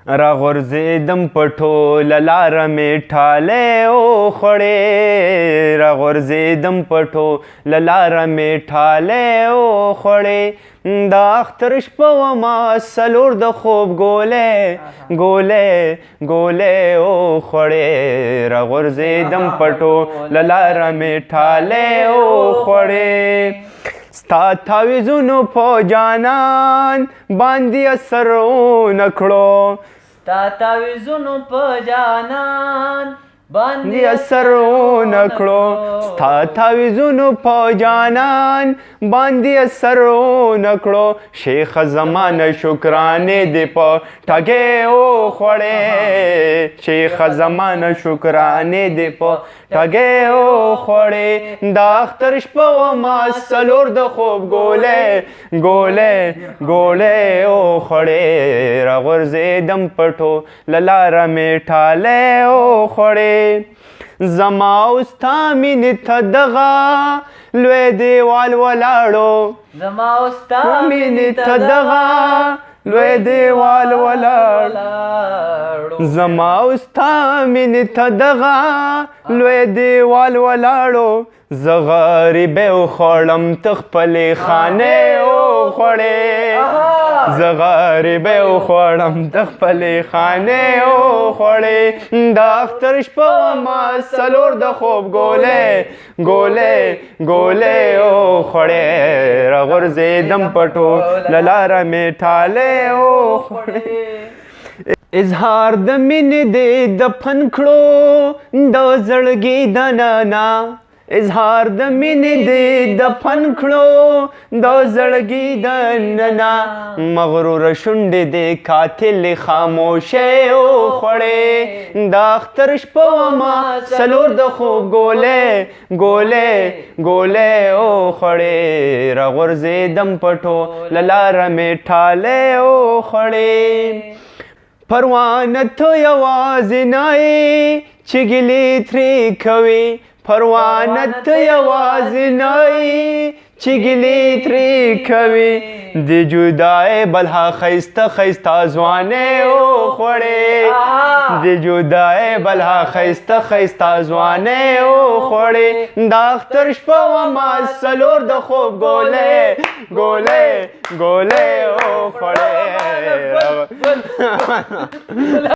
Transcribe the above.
راغورځېدم په ټوله لاره مې ټالۍ وخوړې راغورځېدم په ټوله لاره مې ټالۍ وخوړې د اختر شپه ومه څلور د خوب ګولۍ وخوړې راغورځېدم په ټوله لاره مې ټالۍ وخوړې ستا تعویذونو په جانان باندې اثر ونه کړو ستا تعویذونو په جانان باندې اثر ونه کړو ستا تعویذونو په جانان باندې اثر ونه کړو شیخ زمانه شکرانې دې په ټګۍ وخوړې شیخ زمانه شکرانې دې په ټګۍ وخوړې د اختر شپه ومه څلور د خوب ګولۍ وخوړې راغورځېدم په ټوله لاره مې ټالۍ وخوړې زما او ستا مینې ته دغه لوی دیوال ولاړو زما او ستا مینې ته دغه لوی دیوال ولاړو زما او ستا مینې ته دغه لوی دیوال ولاړو زه غریبۍ وخوړم ته خپلې خانۍ وخوړې زه غریبۍ وخوړم ته خپلې خانۍ وخوړې د اختر شپه ومه څلور د خوب ګولۍ وخوړې راغورځېدم په ټوله لاره مې ټالۍ وخوړې اظهار د مینې دې دفن کړو د زړګي دننه اظهار د مینې دې دفن کړو د زړګي دننه مغروره شونډې دې قاتل خاموشۍ وخوړې د اختر شپه ومه څلور د خوب ګولۍ وخوړې راغورځېدم په ټوله لاره مې ټالۍ وخوړې پروانه ته یوازې نه یې چې ګیلې ترې کوې پروانه ته یوازې نه یې چې ګیلې ترې کوې د جدای بلها ښایسته ښایسته ځوانۍ وخوړې د جدای بلها ښایسته ښایسته ځوانۍ وخوړې د اختر شپه ومه څلور د خوب ګولۍ وخوړې